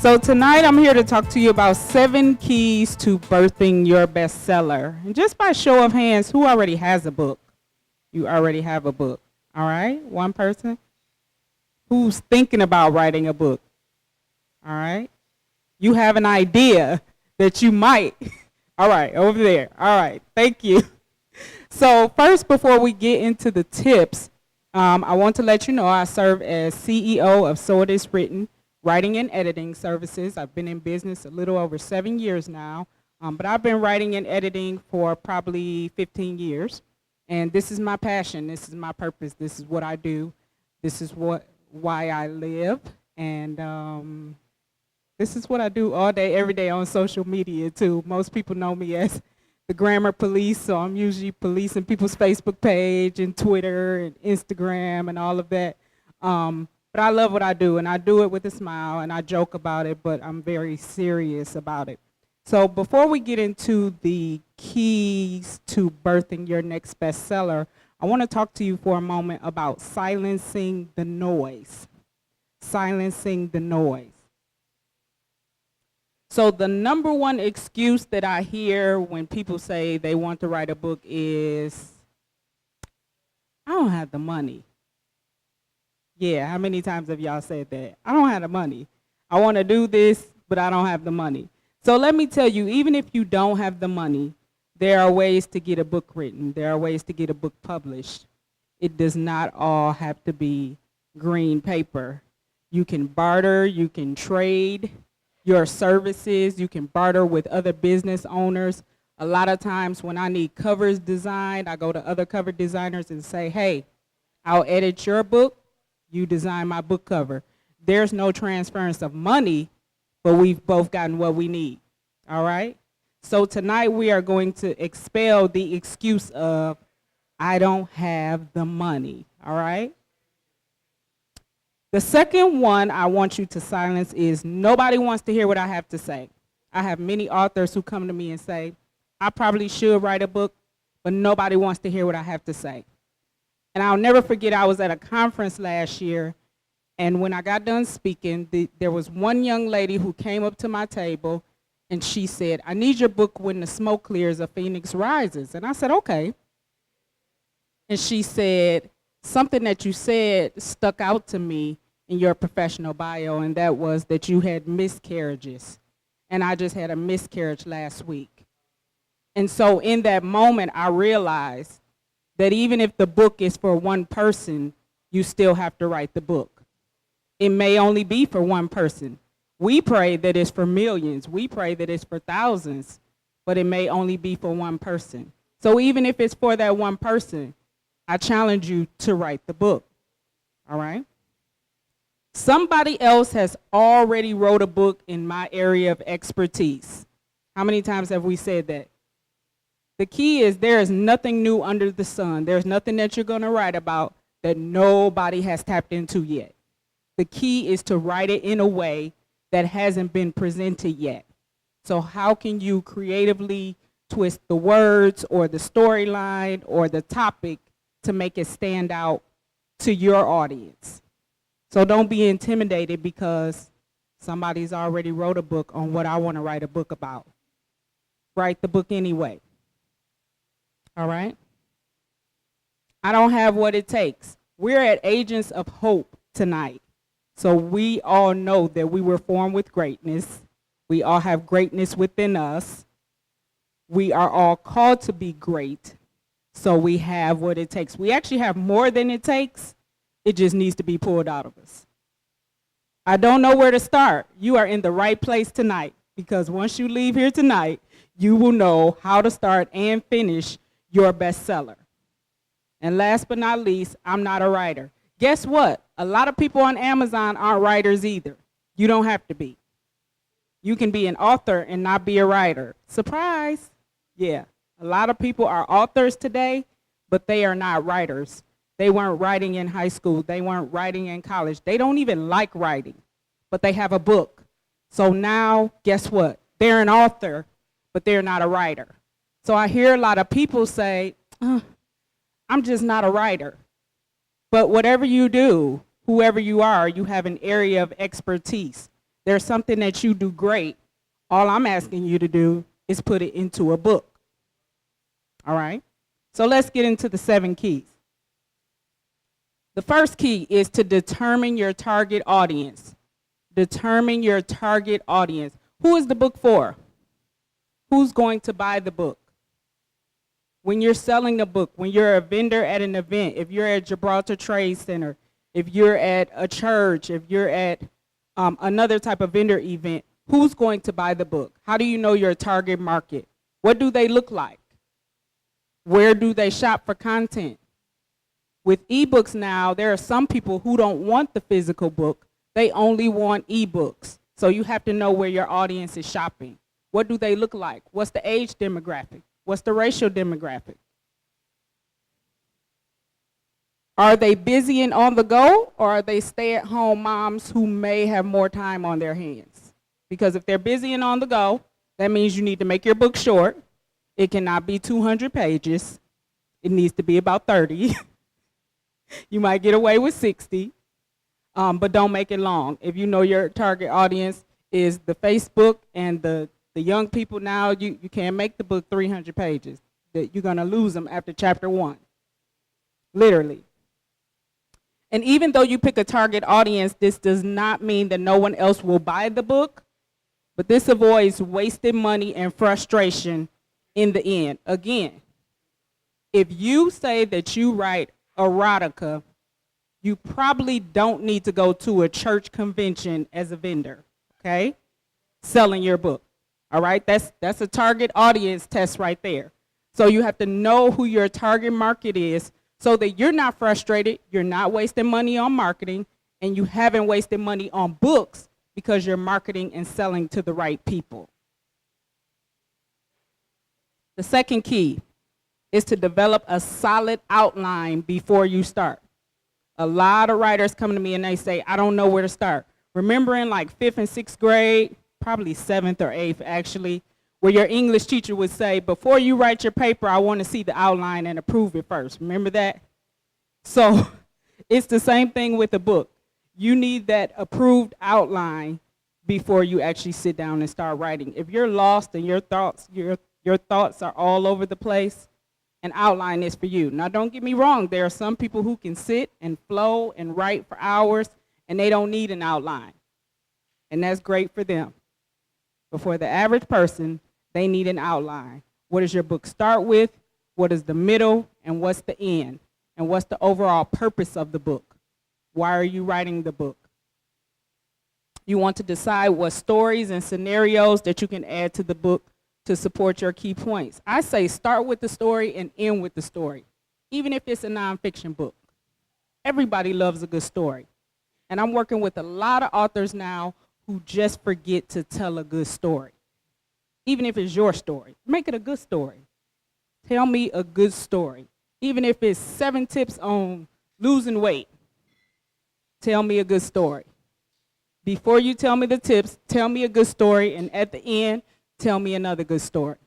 So tonight I'm here to talk to you about 7 keys to birthing your bestseller. And just by show of hands, who already has a book? You already have a book. All right? One person. Who's thinking about writing a book? All right? You have an idea that you might. All right, over there. All right, thank you. So first, before we get into the tips, I want to let you know I serve as CEO of So It Is Written, writing and editing services. I've been in business a little over 7 years now, but I've been writing and editing for probably 15 years. And this is my passion, this is my purpose, this is what I do, this is why I live, and this is what I do all day, every day on social media too. Most people know me as the grammar police, so I'm usually policing people's Facebook page and Twitter and Instagram and all of that. But I love what I do, and I do it with a smile, and I joke about it, but I'm very serious about it. So before we get into the keys to birthing your next bestseller, I want to talk to you for a moment about silencing the noise. Silencing the noise. So the number one excuse that I hear when people say they want to write a book is, I don't have the money. Yeah, how many times have y'all said that? I don't have the money. I want to do this, but I don't have the money. So let me tell you, even if you don't have the money, there are ways to get a book written. There are ways to get a book published. It does not all have to be green paper. You can barter, you can trade your services, you can barter with other business owners. A lot of times when I need covers designed, I go to other cover designers and say, hey, I'll edit your book, you design my book cover. There's no transference of money, but we've both gotten what we need, all right? So tonight we are going to expel the excuse of, I don't have the money, all right? The second one I want you to silence is, nobody wants to hear what I have to say. I have many authors who come to me and say, I probably should write a book, but nobody wants to hear what I have to say. And I'll never forget, I was at a conference last year, and when I got done speaking, there was one young lady who came up to my table, and she said, I need your book, When the Smoke Clears, A Phoenix Rises. And I said, okay. And she said, something that you said stuck out to me in your professional bio, and that was that you had miscarriages. And I just had a miscarriage last week. And so in that moment, I realized that even if the book is for one person, you still have to write the book. It may only be for one person. We pray that it's for millions. We pray that it's for thousands, but it may only be for one person. So even if it's for that one person, I challenge you to write the book, all right? Somebody else has already wrote a book in my area of expertise. How many times have we said that? The key is there is nothing new under the sun. There's nothing that you're going to write about that nobody has tapped into yet. The key is to write it in a way that hasn't been presented yet. So how can you creatively twist the words or the storyline or the topic to make it stand out to your audience? So don't be intimidated because somebody's already wrote a book on what I want to write a book about. Write the book anyway. All right? I don't have what it takes. We're at Agents of Hope tonight. So we all know that we were formed with greatness. We all have greatness within us. We are all called to be great. So we have what it takes. We actually have more than it takes. It just needs to be pulled out of us. I don't know where to start. You are in the right place tonight, because once you leave here tonight, you will know how to start and finish your bestseller. And last but not least, I'm not a writer. Guess what? A lot of people on Amazon aren't writers either. You don't have to be. You can be an author and not be a writer. Surprise. Yeah. A lot of people are authors today, but they are not writers. They weren't writing in high school. They weren't writing in college. They don't even like writing, but they have a book. So now, guess what? They're an author, but they're not a writer. So I hear a lot of people say, I'm just not a writer. But whatever you do, whoever you are, you have an area of expertise there's something that you do great. All I'm asking you to do is put it into a book. All right? So let's get into the 7 keys. The first key is to determine your target audience. Determine your target audience. Who is the book for? Who's going to buy the book? When you're selling the book, when you're a vendor at an event, if you're at Gibraltar Trade Center, if you're at a church, if you're at another type of vendor event, who's going to buy the book? How do you know your target market? What do they look like? Where do they shop for content? With ebooks now, there are some people who don't want the physical book. They only want ebooks. So you have to know where your audience is shopping. What do they look like? What's the age demographic? What's the racial demographic? Are they busy and on the go, or are they stay-at-home moms who may have more time on their hands? Because if they're busy and on the go, that means you need to make your book short. It cannot be 200 pages. It needs to be about 30. You might get away with 60, but don't make it long. If you know your target audience is the Facebook and the young people now, you can't make the book 300 pages. You're going to lose them after chapter 1, literally. And even though you pick a target audience, this does not mean that no one else will buy the book, but this avoids wasted money and frustration in the end. Again, if you say that you write erotica, you probably don't need to go to a church convention as a vendor, okay? Selling your book, all right? That's a target audience test right there. So you have to know who your target market is so that you're not frustrated, you're not wasting money on marketing, and you haven't wasted money on books because you're marketing and selling to the right people. The second key is to develop a solid outline before you start. A lot of writers come to me and they say, I don't know where to start. Remember in like 5th and 6th grade, probably 7th or 8th actually, where your English teacher would say, before you write your paper, I want to see the outline and approve it first. Remember that? So it's the same thing with a book. You need that approved outline before you actually sit down and start writing. If you're lost and your thoughts are all over the place, an outline is for you. Now, don't get me wrong. There are some people who can sit and flow and write for hours, and they don't need an outline. And that's great for them. But for the average person, they need an outline. What does your book start with? What is the middle? And what's the end? And what's the overall purpose of the book? Why are you writing the book? You want to decide what stories and scenarios that you can add to the book to support your key points. I say start with the story and end with the story, even if it's a nonfiction book. Everybody loves a good story. And I'm working with a lot of authors now who just forget to tell a good story. Even if it's your story, make it a good story. Tell me a good story. Even if it's 7 tips on losing weight, tell me a good story. Before you tell me the tips, tell me a good story, and at the end, tell me another good story.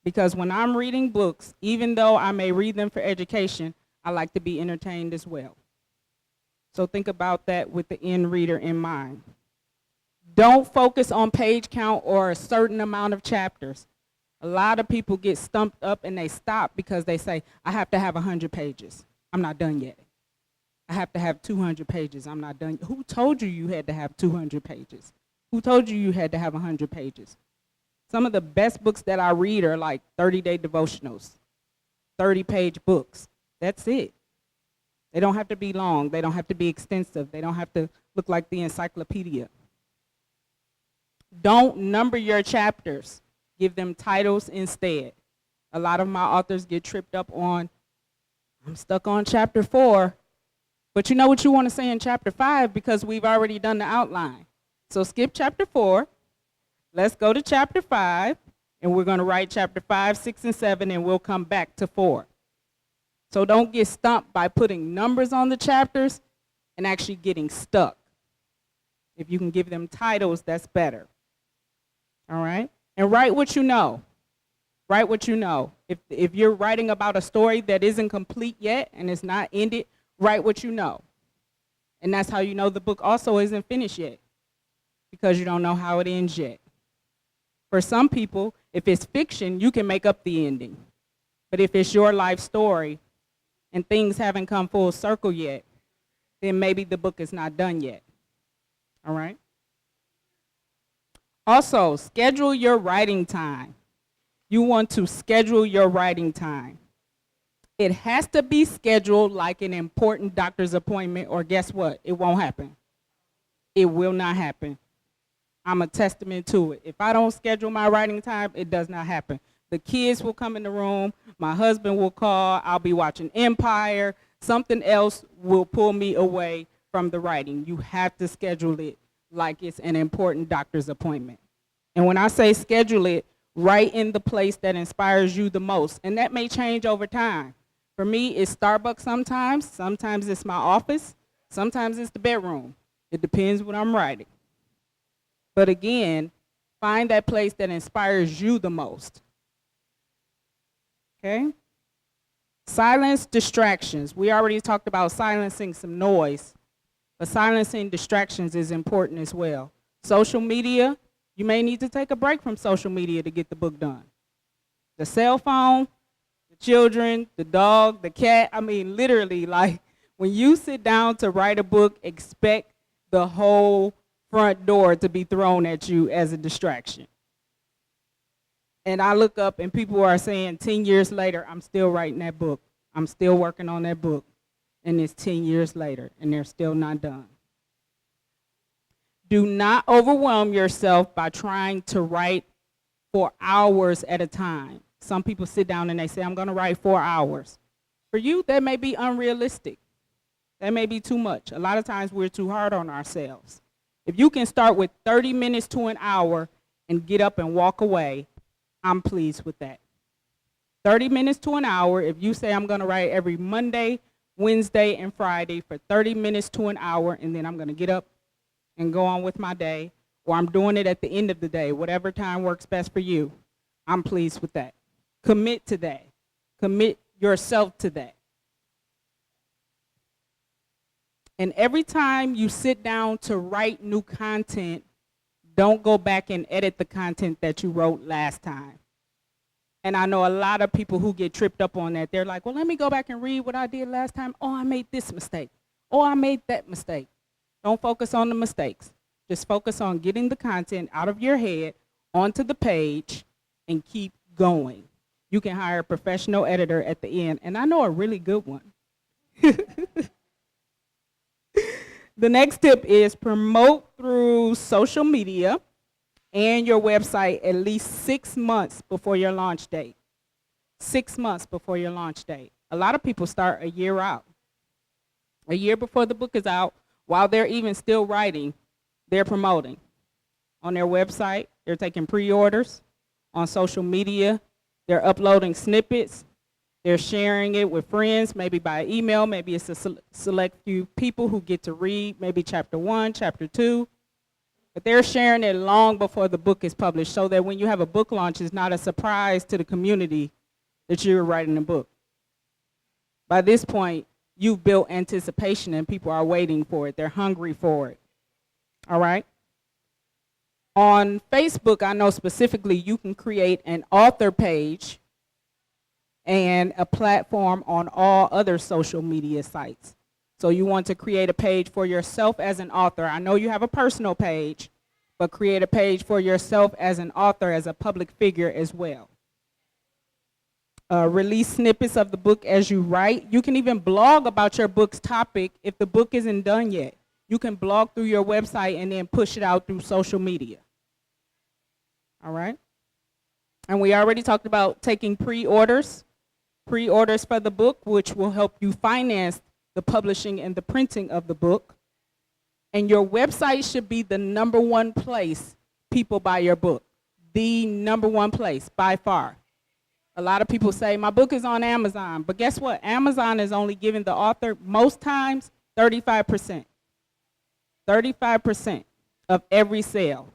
Because when I'm reading books, even though I may read them for education, I like to be entertained as well. So think about that with the end reader in mind. Don't focus on page count or a certain amount of chapters. A lot of people get stumped up and they stop because they say, I have to have 100 pages. I'm not done yet. I have to have 200 pages. I'm not done. Who told you you had to have 200 pages? Who told you had to have 100 pages? Some of the best books that I read are like 30-day devotionals, 30-page books. That's it. They don't have to be long. They don't have to be extensive. They don't have to look like the encyclopedia. Don't number your chapters. Give them titles instead. A lot of my authors get tripped up on, I'm stuck on chapter 4, but you know what you want to say in chapter 5 because we've already done the outline. So skip chapter 4. Let's go to chapter 5, and we're going to write chapter 5, 6, and 7, and we'll come back to 4. So don't get stumped by putting numbers on the chapters and actually getting stuck. If you can give them titles, that's better. All right? And write what you know. Write what you know. If you're writing about a story that isn't complete yet and it's not ended, write what you know. And that's how you know the book also isn't finished yet. because you don't know how it ends yet. For some people, if it's fiction, you can make up the ending. But if it's your life story and things haven't come full circle yet, then maybe the book is not done yet. All right? Also, schedule your writing time. You want to schedule your writing time. It has to be scheduled like an important doctor's appointment, or guess what? It won't happen. It will not happen. I'm a testament to it. If I don't schedule my writing time, it does not happen. The kids will come in the room, my husband will call, I'll be watching Empire, something else will pull me away from the writing. You have to schedule it like it's an important doctor's appointment. And when I say schedule it, write in the place that inspires you the most. And that may change over time. For me, it's Starbucks sometimes it's my office, sometimes it's the bedroom. It depends what I'm writing. But again, find that place that inspires you the most. Okay? Silence distractions. We already talked about silencing some noise, but silencing distractions is important as well. Social media, you may need to take a break from social media to get the book done. The cell phone, the children, the dog, the cat, I mean, literally, like, when you sit down to write a book, expect the whole front door to be thrown at you as a distraction. And I look up and people are saying 10 years later, I'm still writing that book. I'm still working on that book. And it's 10 years later and they're still not done. Do not overwhelm yourself by trying to write for hours at a time. Some people sit down and they say, I'm going to write 4 hours. For you, that may be unrealistic. That may be too much. A lot of times we're too hard on ourselves. If you can start with 30 minutes to an hour and get up and walk away, I'm pleased with that. 30 minutes to an hour, if you say I'm going to write every Monday, Wednesday, and Friday for 30 minutes to an hour, and then I'm going to get up and go on with my day, or I'm doing it at the end of the day, whatever time works best for you, I'm pleased with that. Commit to that. Commit yourself to that. And every time you sit down to write new content, don't go back and edit the content that you wrote last time. And I know a lot of people who get tripped up on that. They're like, well, let me go back and read what I did last time. Oh, I made this mistake. Oh, I made that mistake. Don't focus on the mistakes. Just focus on getting the content out of your head onto the page and keep going. You can hire a professional editor at the end, and I know a really good one. The next tip is promote through social media and your website at least 6 months before your launch date. 6 months before your launch date. A lot of people start a year out. A year before the book is out, while they're even still writing, they're promoting. On their website, they're taking pre-orders. On social media, they're uploading snippets. They're sharing it with friends, maybe by email. Maybe it's a select few people who get to read, maybe chapter 1, chapter 2. But they're sharing it long before the book is published so that when you have a book launch, it's not a surprise to the community that you're writing a book. By this point, you've built anticipation and people are waiting for it. They're hungry for it. All right? On Facebook, I know specifically you can create an author page and a platform on all other social media sites. So you want to create a page for yourself as an author. I know you have a personal page, but create a page for yourself as an author, as a public figure as well. Release snippets of the book as you write. You can even blog about your book's topic if the book isn't done yet. You can blog through your website and then push it out through social media. All right? And we already talked about taking pre-orders for the book, which will help you finance the publishing and the printing of the book. And your website should be the #1 place people buy your book. The #1 place, by far. A lot of people say, my book is on Amazon. But guess what? Amazon is only giving the author, most times, 35%. 35% of every sale.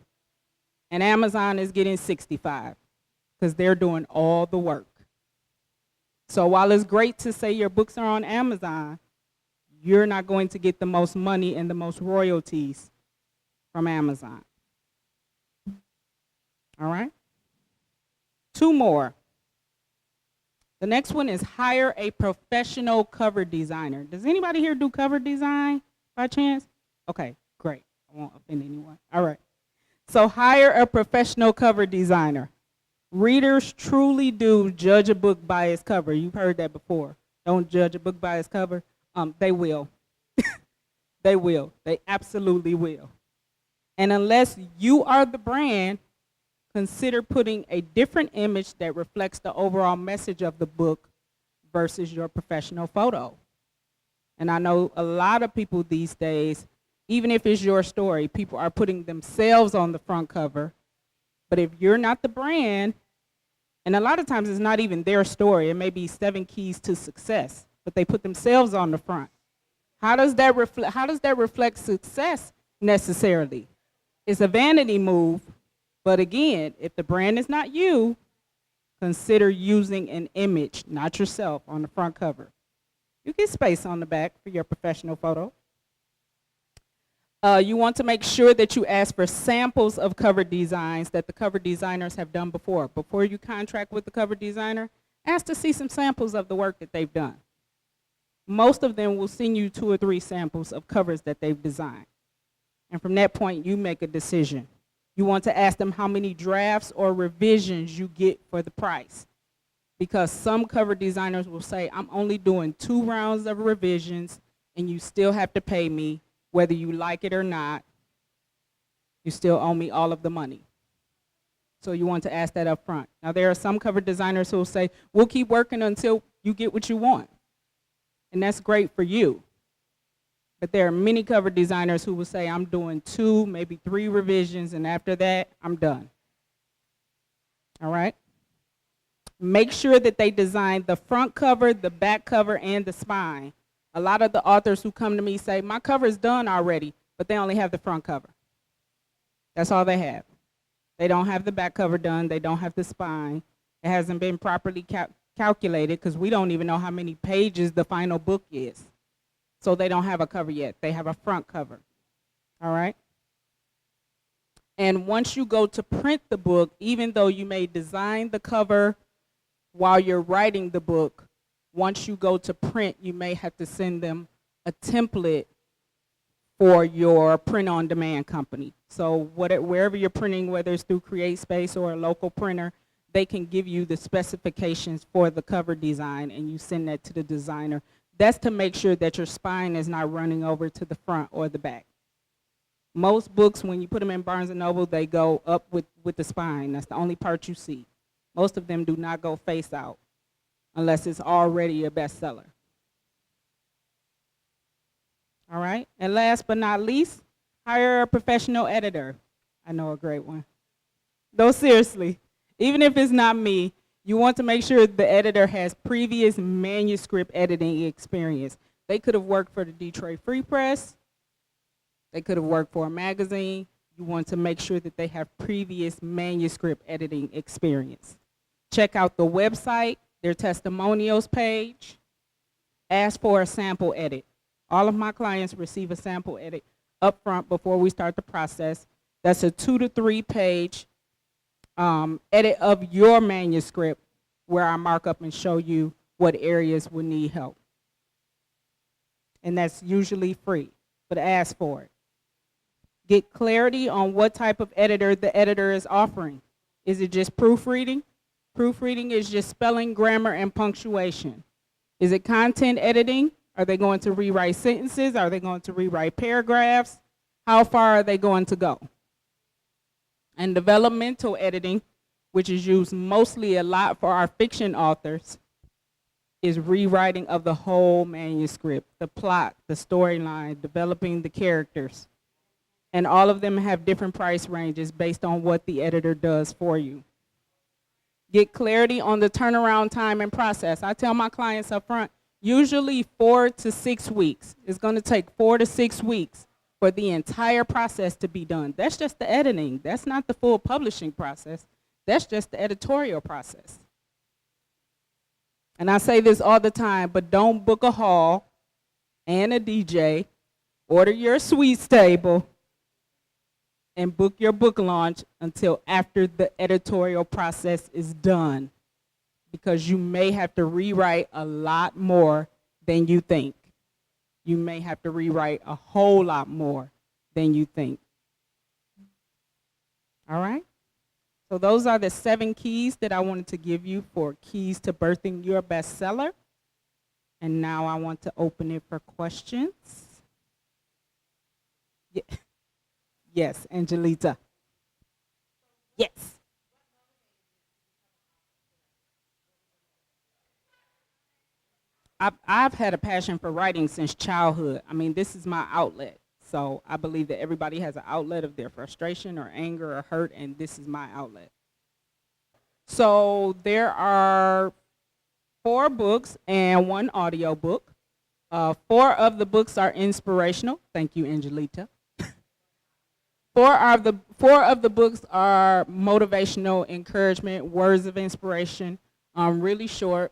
And Amazon is getting 65% because they're doing all the work. So while it's great to say your books are on Amazon, you're not going to get the most money and the most royalties from Amazon. All right? 2 more. The next one is hire a professional cover designer. Does anybody here do cover design by chance? Okay, great. I won't offend anyone. All right. So hire a professional cover designer. Readers truly do judge a book by its cover. You've heard that before. Don't judge a book by its cover. They will. They will. They absolutely will. And unless you are the brand, consider putting a different image that reflects the overall message of the book versus your professional photo. And I know a lot of people these days, even if it's your story, people are putting themselves on the front cover. But if you're not the brand, and a lot of times it's not even their story, it may be 7 keys to success, but they put themselves on the front. How does that reflect success necessarily? It's a vanity move. But again, if the brand is not you, consider using an image, not yourself, on the front cover. You get space on the back for your professional photo. You want to make sure that you ask for samples of cover designs that the cover designers have done before. Before you contract with the cover designer, ask to see some samples of the work that they've done. Most of them will send you 2 or 3 samples of covers that they've designed. And from that point, you make a decision. You want to ask them how many drafts or revisions you get for the price. Because some cover designers will say, I'm only doing 2 rounds of revisions and you still have to pay me, whether you like it or not. You still owe me all of the money. So you want to ask that up front. Now there are some cover designers who will say, we'll keep working until you get what you want. And that's great for you. But there are many cover designers who will say, I'm doing 2, maybe 3 revisions, and after that, I'm done. All right? Make sure that they design the front cover, the back cover, and the spine. A lot of the authors who come to me say, my cover is done already, but they only have the front cover. That's all they have. They don't have the back cover done. They don't have the spine. It hasn't been properly calculated because we don't even know how many pages the final book is. So they don't have a cover yet. They have a front cover. All right? And once you go to print the book, even though you may design the cover while you're writing the book, once you go to print, you may have to send them a template for your print-on-demand company. So wherever you're printing, whether it's through CreateSpace or a local printer, they can give you the specifications for the cover design, and you send that to the designer. That's to make sure that your spine is not running over to the front or the back. Most books, when you put them in Barnes & Noble, they go up with the spine. That's the only part you see. Most of them do not go face out unless it's already a bestseller. All right? And last but not least, hire a professional editor. I know a great one. No, seriously. Even if it's not me, you want to make sure the editor has previous manuscript editing experience. They could have worked for the Detroit Free Press. They could have worked for a magazine. You want to make sure that they have previous manuscript editing experience. Check out the website, their testimonials page. Ask for a sample edit. All of my clients receive a sample edit up front before we start the process. That's a 2 to 3 page edit of your manuscript where I mark up and show you what areas will need help. And that's usually free, but ask for it. Get clarity on what type of editor the editor is offering. Is it just proofreading? Proofreading is just spelling, grammar, and punctuation. Is it content editing? Are they going to rewrite sentences? Are they going to rewrite paragraphs? How far are they going to go? And developmental editing, which is used mostly a lot for our fiction authors, is rewriting of the whole manuscript, the plot, the storyline, developing the characters. And all of them have different price ranges based on what the editor does for you. Get clarity on the turnaround time and process. I tell my clients up front, usually 4 to 6 weeks. It's going to take 4 to 6 weeks for the entire process to be done. That's just the editing. That's not the full publishing process. That's just the editorial process. And I say this all the time, but don't book a hall and a DJ, order your sweets table, and book your book launch until after the editorial process is done, because you may have to rewrite a lot more than you think. You may have to rewrite a whole lot more than you think. All right? So those are the 7 keys that I wanted to give you for keys to birthing your bestseller. And now I want to open it for questions. Yeah. Yes, Angelita. Yes. I've had a passion for writing since childhood. I mean, this is my outlet. So I believe that everybody has an outlet of their frustration or anger or hurt, and this is my outlet. So there are 4 books and 1 audio book. 4 of the books are inspirational. Thank you, Angelita. 4 of the books are motivational, encouragement, words of inspiration, really short,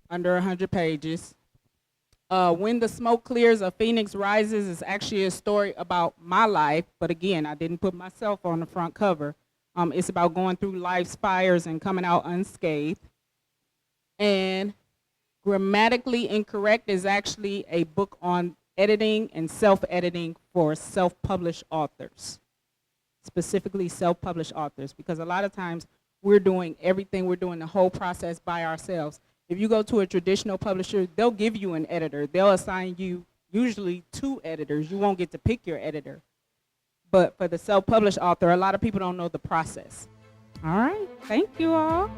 under 100 pages. When the Smoke Clears, A Phoenix Rises is actually a story about my life, but again, I didn't put myself on the front cover. It's about going through life's fires and coming out unscathed. And Grammatically Incorrect is actually a book on editing and self-editing for self-published authors, specifically self-published authors, because a lot of times we're doing everything, we're doing the whole process by ourselves. If you go to a traditional publisher, they'll give you an editor. They'll assign you usually 2 editors. You won't get to pick your editor. But for the self-published author, a lot of people don't know the process. All right, thank you all.